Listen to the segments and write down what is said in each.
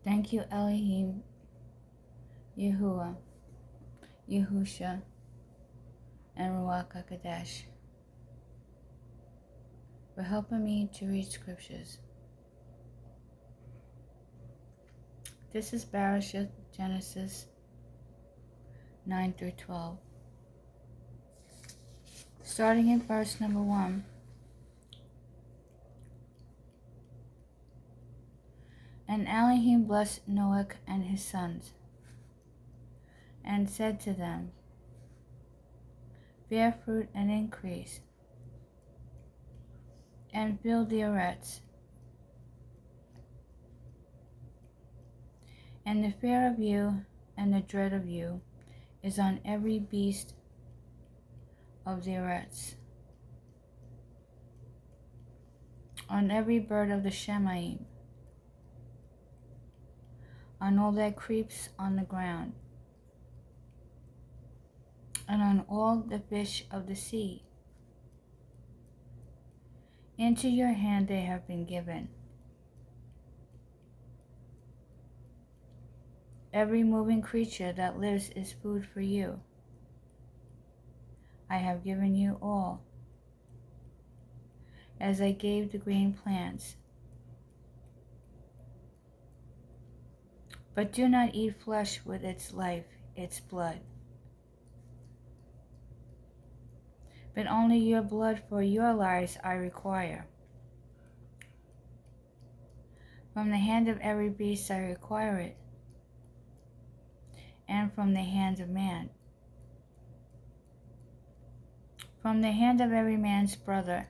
Thank you, Elohim, Yahuwah, Yahusha, and RUACH HA QODESH, for helping me to read scriptures. This is BARASHITH, Genesis 9 through 12. Starting in verse number 1. And Elohim blessed Noah and his sons, and said to them, Bear fruit and increase, and fill the earths. And the fear of you and the dread of you is on every beast of the earths, on every bird of the Shemaim, on all that creeps on the ground, and on all the fish of the sea. Into your hand they have been given. Every moving creature that lives is food for you. I have given you all, as I gave the green plants. But do not eat flesh with its life, its blood. But only your blood for your lives I require. From the hand of every beast I require it, and from the hand of man. From the hand of every man's brother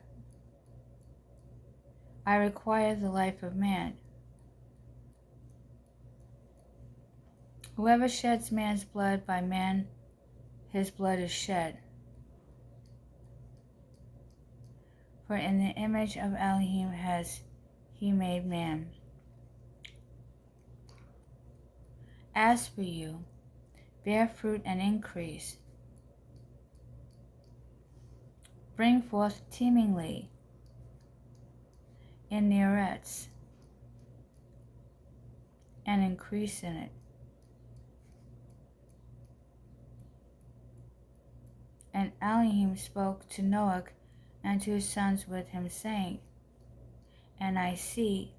I require the life of man. Whoever sheds man's blood, by man his blood is shed. For in the image of Elohim has he made man. As for you, bear fruit and increase. Bring forth teemingly in the earths, and increase in it. And Elohim spoke to Noah and to his sons with him, saying, And I see,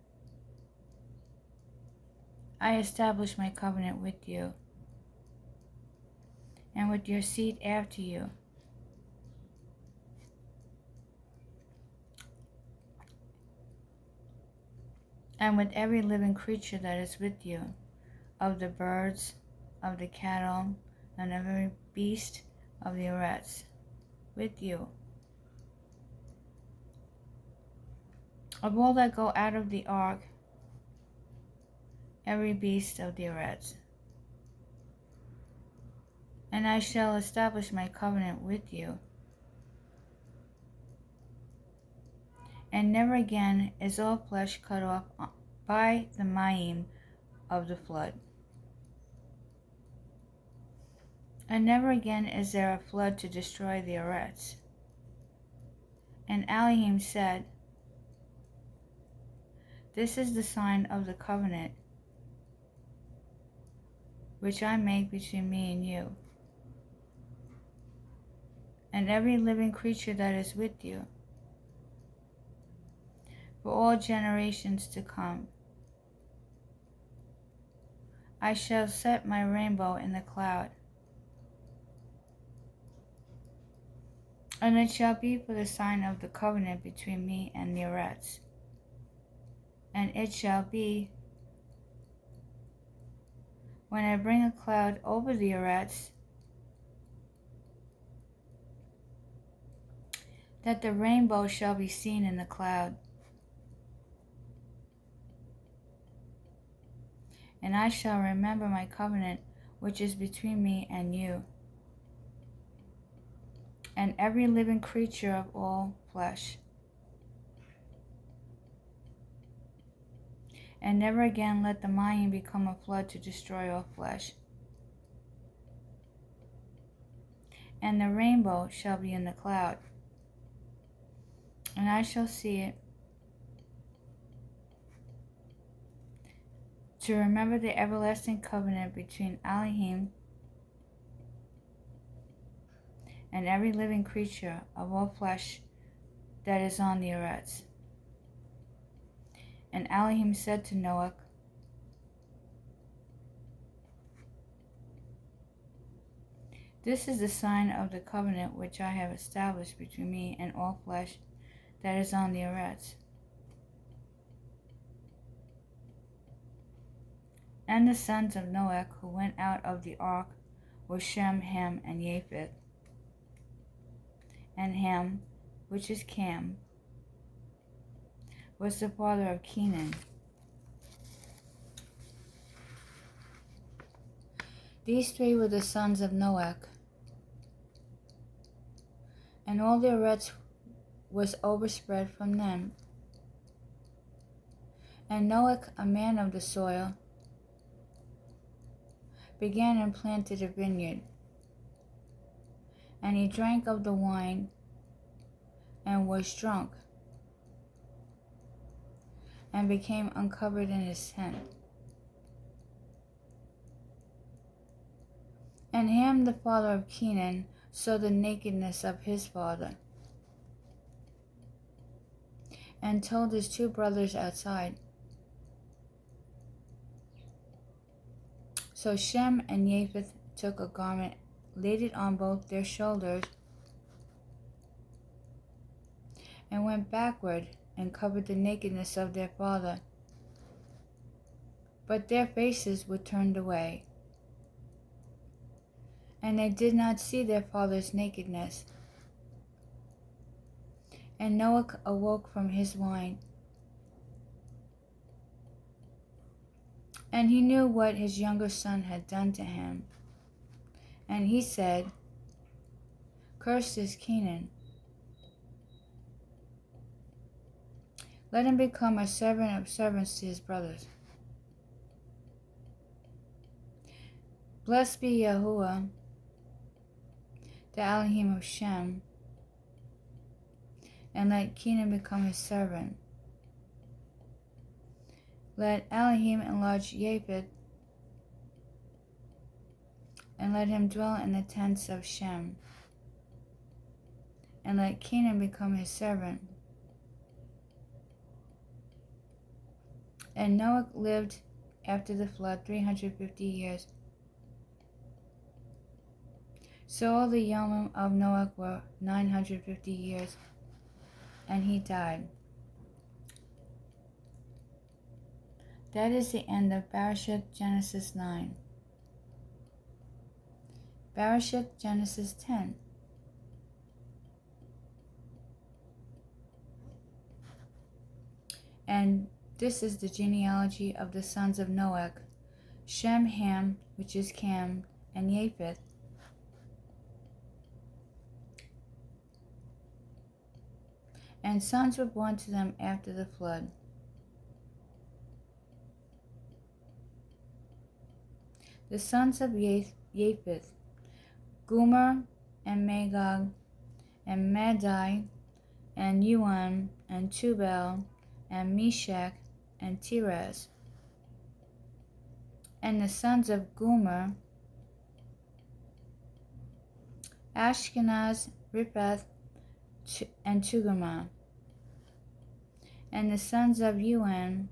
I establish my covenant with you, and with your seed after you, and with every living creature that is with you, of the birds, of the cattle, and of every beast of the earth with you, of all that go out of the ark, every beast of the earth. And I shall establish my covenant with you. And never again is all flesh cut off by the mayim of the flood. And never again is there a flood to destroy the earths. And Elohim said, This is the sign of the covenant which I make between me and you, and every living creature that is with you, for all generations to come. I shall set my rainbow in the cloud, and it shall be for the sign of the covenant between me and the earths. And it shall be, when I bring a cloud over the earths, that the rainbow shall be seen in the cloud. And I shall remember my covenant which is between me and you, and every living creature of all flesh. And never again let the mayim become a flood to destroy all flesh. And the rainbow shall be in the cloud, and I shall see it, to remember the everlasting covenant between Elohim and every living creature of all flesh that is on the earth. And Elohim said to Noah, this is the sign of the covenant which I have established between me and all flesh that is on the earth. And the sons of Noah who went out of the ark were Shem, Ham, and Japheth. And Ham, which is Cam, was the father of Canaan. These three were the sons of Noah, and all the earth was overspread from them. And Noah, a man of the soil, began and planted a vineyard. And he drank of the wine and was drunk, and became uncovered in his tent. And Ham, the father of Canaan, saw the nakedness of his father, and told his two brothers outside. So Shem and Japheth took a garment, laid it on both their shoulders, and went backward and covered the nakedness of their father. But their faces were turned away, and they did not see their father's nakedness. And Noah awoke from his wine, and he knew what his younger son had done to him. And he said, cursed is Canaan. Let him become a servant of servants to his brothers. Blessed be Yahuwah, the Elohim of Shem, and let Canaan become his servant. Let Elohim enlarge Japheth, and let him dwell in the tents of Shem, and let Canaan become his servant. And Noah lived after the flood 350 years. So all the Yomim of Noah were 950 years, and he died. That is the end of BARASHITH Genesis 9. BARASHITH Genesis 10. And this is the genealogy of the sons of Noah: Shem, Ham, which is Cam, and Japheth. And sons were born to them after the flood. The sons of Japheth: Gomer, and Magog, and Madai, and Yuam, and Tubal, and Meshach, and Tiras. And the sons of Gomer: Ashkenaz, Riphath, and Togarmah. And the sons of Yuam: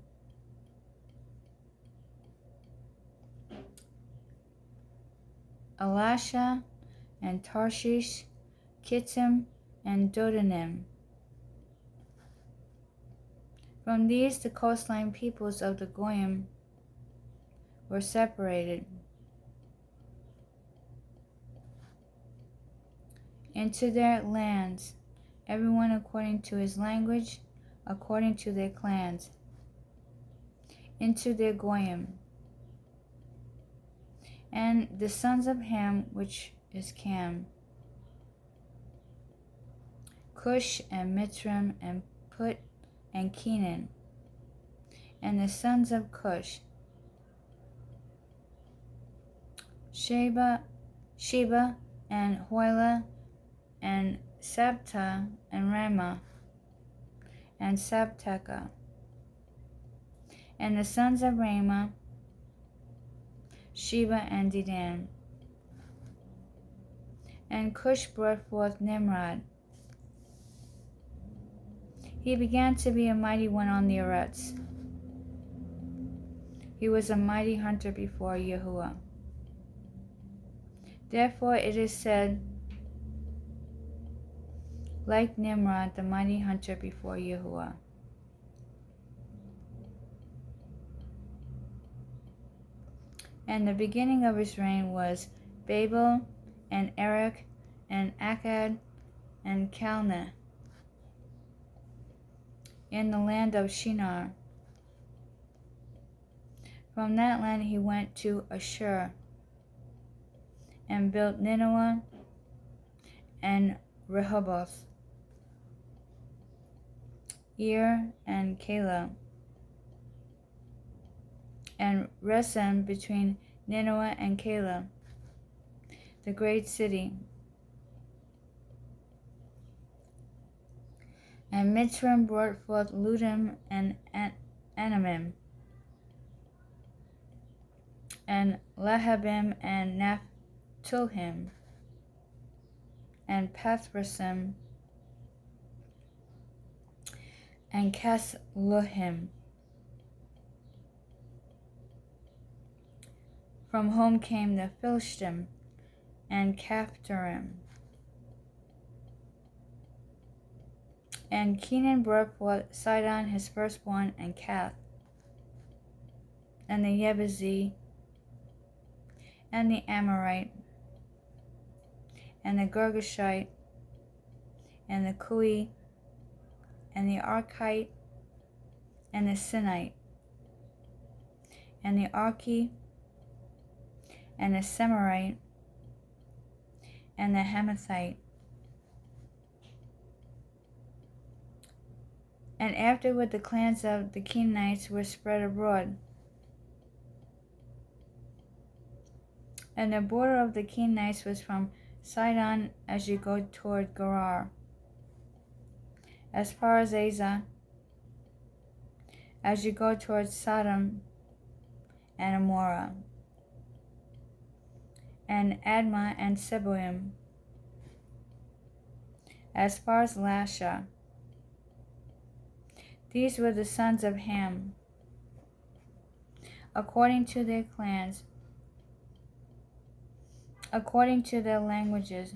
Elisha, and Tarshish, Kittim, and Dodanim. From these the coastline peoples of the Goyim were separated into their lands, everyone according to his language, according to their clans, into their Goyim. And the sons of Ham, which is Cam: Cush, and Mitzrim, and Put, and Canaan. And the sons of Cush: Sheba, and Hoila, and Sabta, and Ramah, and Sabteka. And the sons of Ramah: Sheba and Dedan. And Cush brought forth Nimrod. He began to be a mighty one on the earths. He was a mighty hunter before Yahuwah. Therefore it is said, like Nimrod, the mighty hunter before Yahuwah. And the beginning of his reign was Babel, and Erech, and Akkad, and Calneh, in the land of Shinar. From that land he went to Ashur, and built Nineveh, and Rehoboth, and Calah, and Resem between Nineveh and Calah, the great city. And Mitzrayim brought forth Ludim and Anamim, and Lahabim and Naphtuhim, and Pathrasim, and Casluhim. From whom came the Philistine, and Caphtorim. And Kenan brought forth Sidon his firstborn, and Kath, and the Jebusite, and the Amorite, and the Girgashite, and the Kui, and the Archite, and the Sinite, and the Archi, and the Semirite, and the Hamathite. And afterward the clans of the Canaanites were spread abroad. And the border of the Canaanites was from Sidon as you go toward Gerar, as far as Azah, as you go toward Sodom and Amorah, and Admah and Seboim, as far as Lasha. These were the sons of Ham, according to their clans, according to their languages,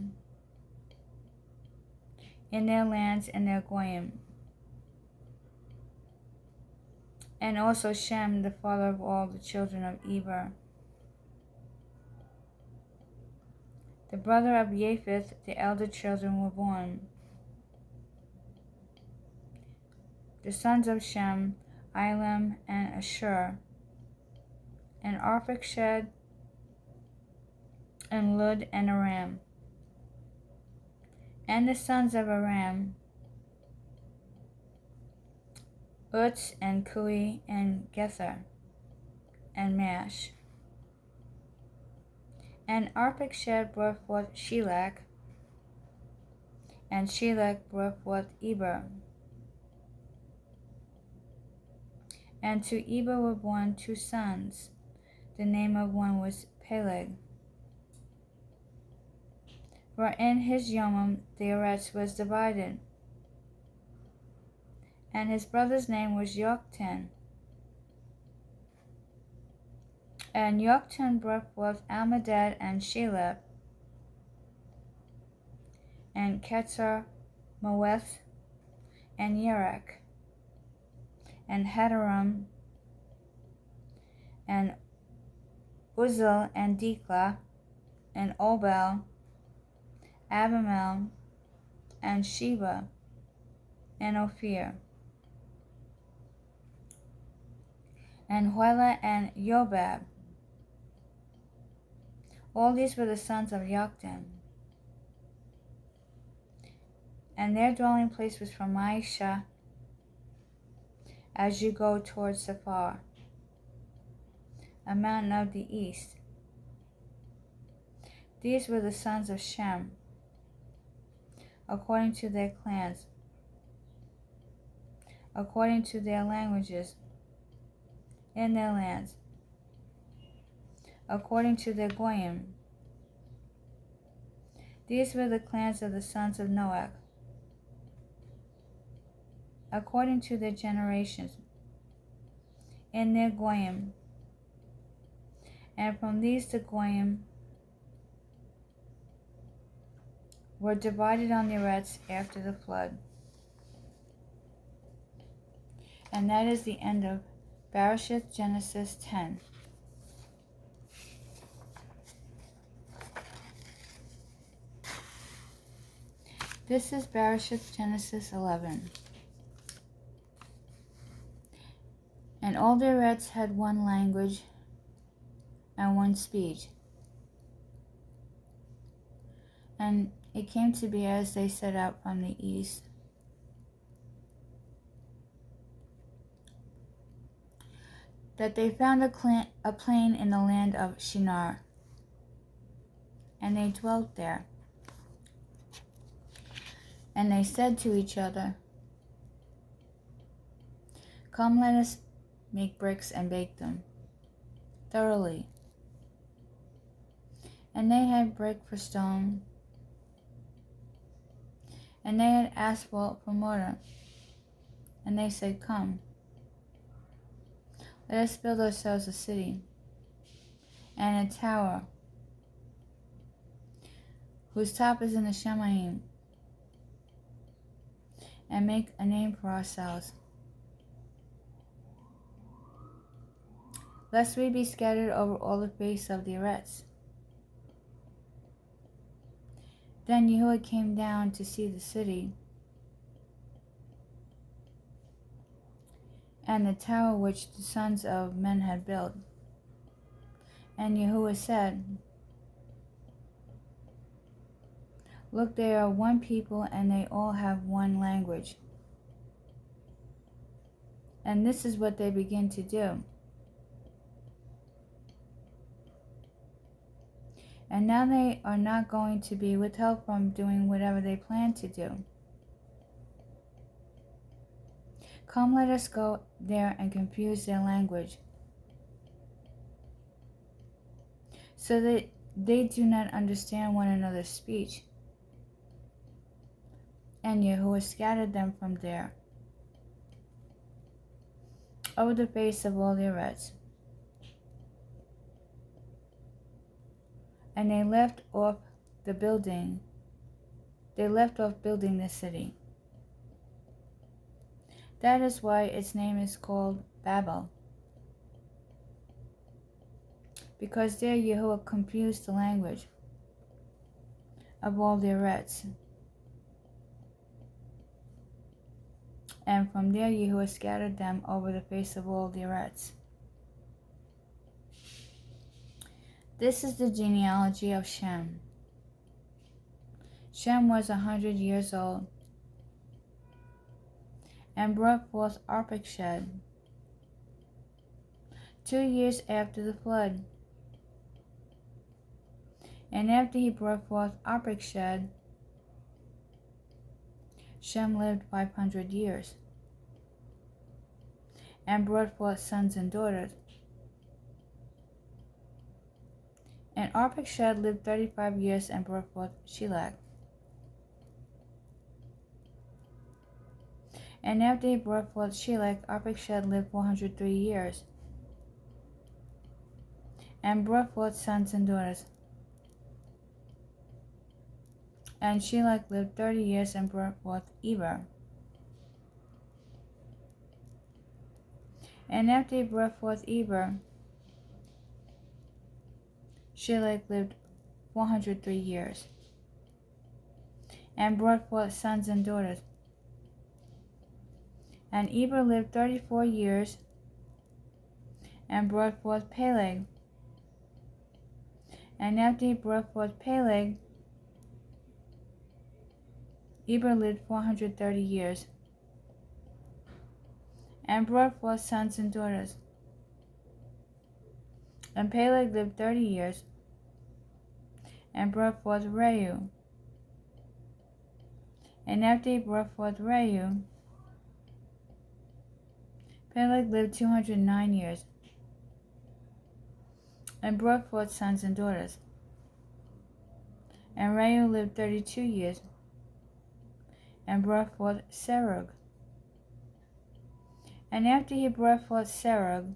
in their lands and their goyim. And also Shem, the father of all the children of Eber, the brother of Japheth. The elder children were born. The sons of Shem, Elam, and Ashur, and Arphaxad, and Lud, and Aram. And the sons of Aram, Uz, and Kui, and Gether, and Mash. And Arphaxad brought forth Shelach, and Shelach brought forth Eber. And to Eber were born 2 sons. The name of one was Peleg. For in his Yomim the eretz was divided. And his brother's name was Yoktan. And Yoktan brought forth Almadad and Shelep, and Ketzar, Moeth, and Yerach, and Hadaram, and Uzzal, and Diklah, and Obal, Abimel, and Sheba, and Ophir, and Huela, and Yobab. All these were the sons of Yoktan. And their dwelling place was from Maisha, as you go toward Sephar, a mountain of the east. These were the sons of Shem, according to their clans, according to their languages, in their lands, according to their goyim. These were the clans of the sons of Noach, according to their generations, in their goyim. And from these the goyim were divided on the eretz after the flood. And that is the end of BARASHITH Genesis 10. This is BARASHITH Genesis 11. And all the eretz had one language and one speech. And it came to be as they set out from the east, that they found a plain in the land of Shinar, and they dwelt there. And they said to each other, "Come, let us make bricks and bake them thoroughly." And they had brick for stone, and they had asphalt for mortar. And they said, "Come, let us build ourselves a city, and a tower, whose top is in the Shemaim, and make a name for ourselves, lest we be scattered over all the face of the eretz." Then Yahuwah came down to see the city, and the tower which the sons of men had built. And Yahuwah said, "Look, they are one people, and they all have one language. And this is what they begin to do. And now they are not going to be withheld from doing whatever they plan to do. Come, let us go there and confuse their language, so that they do not understand one another's speech." And Yahuwah scattered them from there over the face of all the eretz. And they left off building the city. That is why its name is called Babel, because there Yahuwah confused the language of all the eretz. And from there Yahuwah scattered them over the face of all the eretz. This is the genealogy of Shem. Shem was 100 years old, and brought forth Arpachshad 2 years after the flood. And after he brought forth Arpachshad, Shem lived 500 years, and brought forth sons and daughters. And Arpachshad lived 35 years, and brought forth Shelah. And after he brought forth Shelah, Arpachshad lived 403 years, and brought forth sons and daughters. And Shelah lived 30 years, and brought forth Eber. And after he brought forth Eber, Shelah lived 403 years, and brought forth sons and daughters. And Eber lived 34 years, and brought forth Peleg. And after he brought forth Peleg, Eber lived 430 years, and brought forth sons and daughters. And Peleg lived 30 years, and brought forth Reu. And after he brought forth Reu, Peleg lived 209 years, and brought forth sons and daughters. And Reu lived 32 years, and brought forth Serug. And after he brought forth Serug,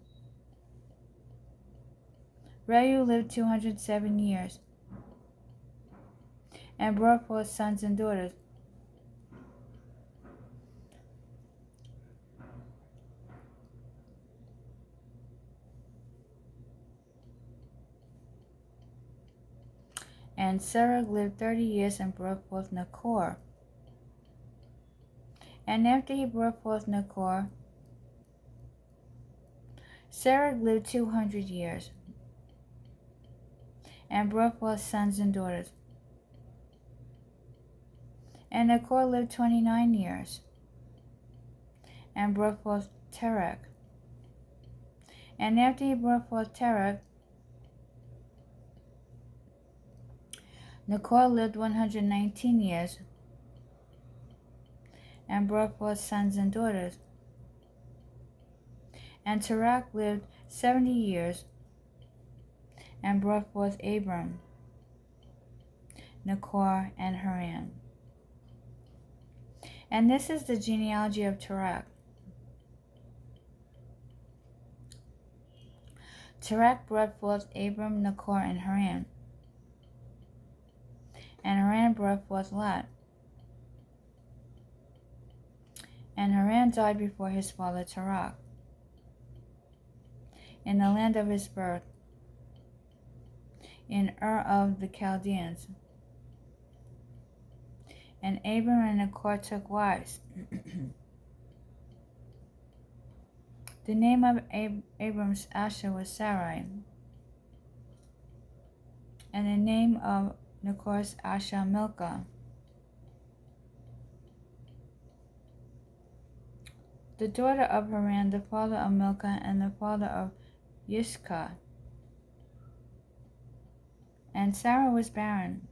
Reu lived 207 years, and brought forth sons and daughters. And Serug lived 30 years, and brought forth Nachor. And after he brought forth Nachor, Serug lived 200 years, and brought forth sons and daughters. And Nachor lived 29 years, and brought forth Terach. And after he brought forth Terach, Nachor lived 119 years, and brought forth sons and daughters. And Terach lived 70 years, and brought forth Abram, Nachor, and Haran. And this is the genealogy of Terach. Terach brought forth Abram, Nachor, and Haran. And Haran brought forth Lot. And Haran died before his father Terach, in the land of his birth, in Ur of the Chaldeans. And Abram and Nachor took wives. The name of Abram's Asher was Sarai, and the name of Nachor's Asher Milcah. The daughter of Haran, the father of Milcah, and the father of Yiscah. And Sarah was barren.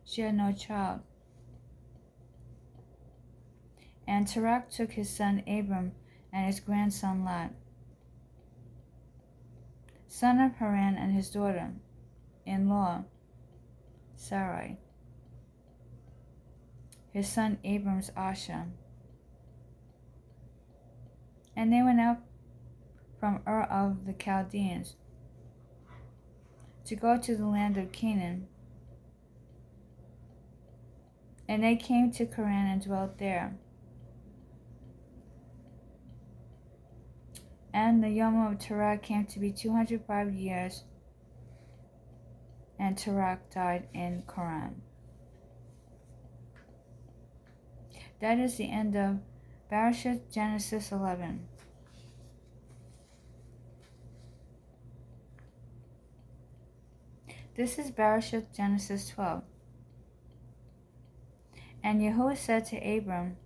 She had no child. And Terach took his son Abram and his grandson Lot, son of Haran, and his daughter-in-law Sarai, his son Abram's Asher. And they went out from Ur of the Chaldeans to go to the land of Canaan. And they came to Haran and dwelt there. And the Yom of Terach came to be 205 years, and Terach died in Haran. That is the end of BARASHITH, Genesis 11. This is BARASHITH, Genesis 12. And Yahuwah said to Abram,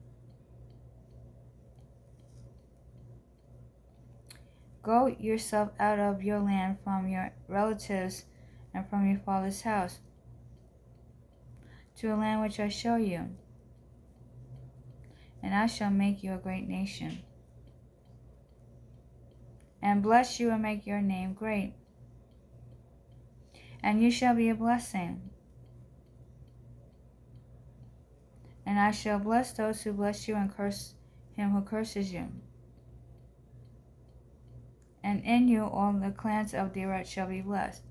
Go yourself out of your land, from your relatives, and from your father's house, to a land which I show you, and I shall make you a great nation, and bless you and make your name great, and you shall be a blessing. And I shall bless those who bless you, and curse him who curses you. And in you all the clans of the RUACH shall be blessed.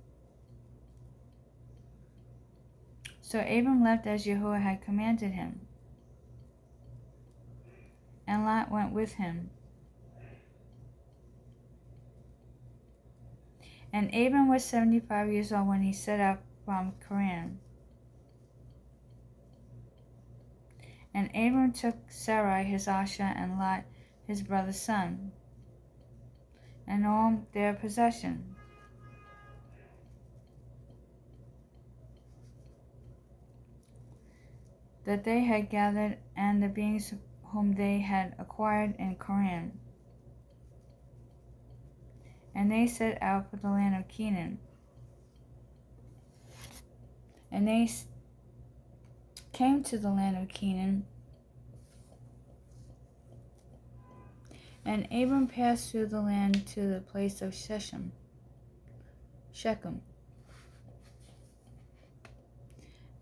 So Abram left as Yahuwah had commanded him, and Lot went with him. And Abram was 75 years old when he set out from Haran. And Abram took Sarai his Asher, and Lot his brother's son, and all their possession, that they had gathered, and the beings whom they had acquired in Haran. And they set out for the land of Canaan. And they came to the land of Canaan. And Abram passed through the land to the place of Shechem, Shechem,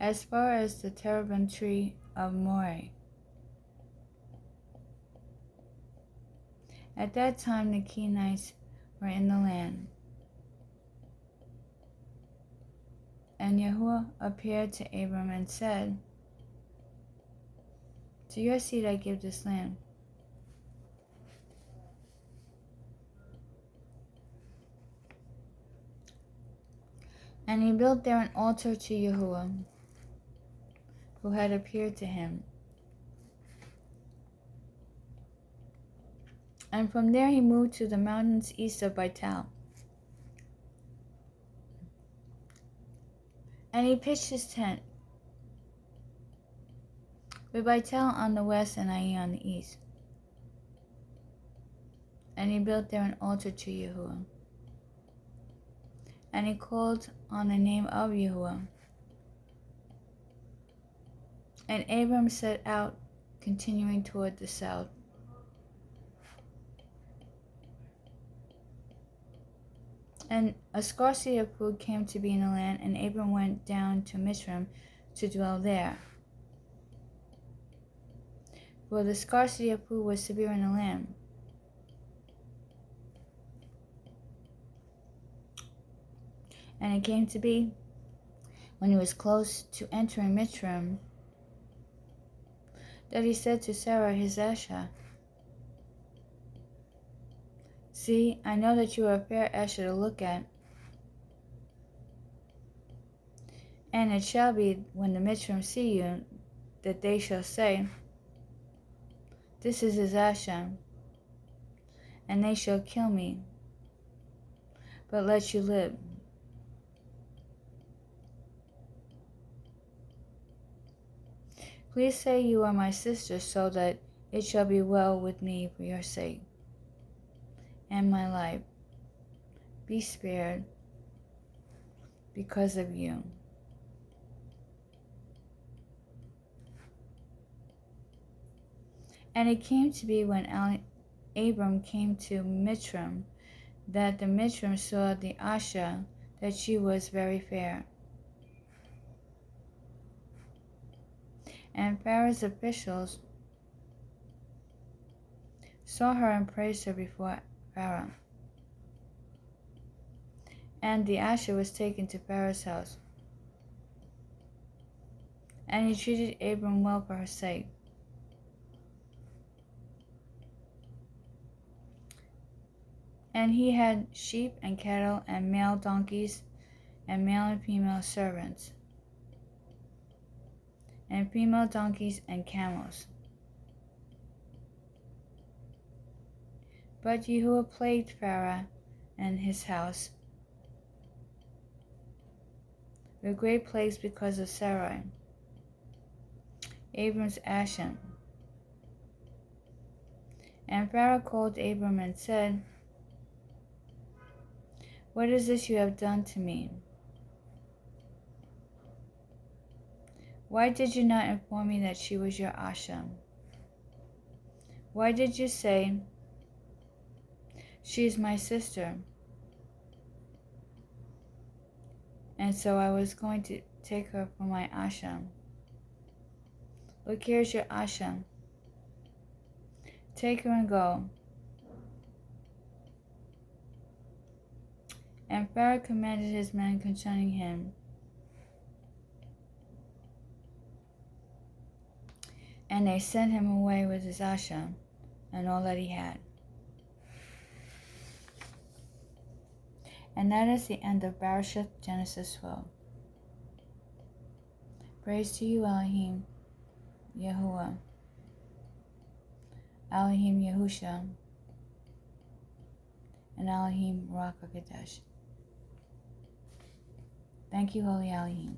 as far as the terebinth tree of Moreh. At that time the Kenites were in the land. And Yahuwah appeared to Abram and said, to your seed I give this land. And he built there an altar to Yahuwah, who had appeared to him. And from there he moved to the mountains east of Baital. And he pitched his tent, with Baital on the west and Ai on the east. And he built there an altar to Yahuwah. And he called on the name of Yahuwah. And Abram set out, continuing toward the south. And a scarcity of food came to be in the land, and Abram went down to Mizraim to dwell there. For the scarcity of food was severe in the land. And it came to be, when he was close to entering Mizraim, that he said to Sarah his Asha, see, I know that you are a fair Asha to look at. And it shall be, when the Mizraim see you, that they shall say, this is his Asha, and they shall kill me, but let you live. Please say you are my sister, so that it shall be well with me for your sake, and my life be spared because of you. And it came to be, when Abram came to Mizraim, that the Mizraim saw the Asha, that she was very fair. And Pharaoh's officials saw her and praised her before Pharaoh. And the Asha was taken to Pharaoh's house. And he treated Abram well for her sake. And he had sheep and cattle and male donkeys and male and female servants, and female donkeys and camels. But Yahuwah plagued Pharaoh and his house with great plagues because of Sarai, Abram's Asha. And Pharaoh called Abram and said, what is this you have done to me? Why did you not inform me that she was your Asha? Why did you say, she is my sister? And so I was going to take her for my Asha. Look, here's your Asha. Take her and go. And Pharaoh commanded his men concerning him. And they sent him away with his Asha and all that he had. And that is the end of BARASHITH, Genesis 12. Praise to you, Elohim, Yahuwah, Elohim Yahusha, and Elohim RUACH HA QODESH. Thank you, Holy Elohim.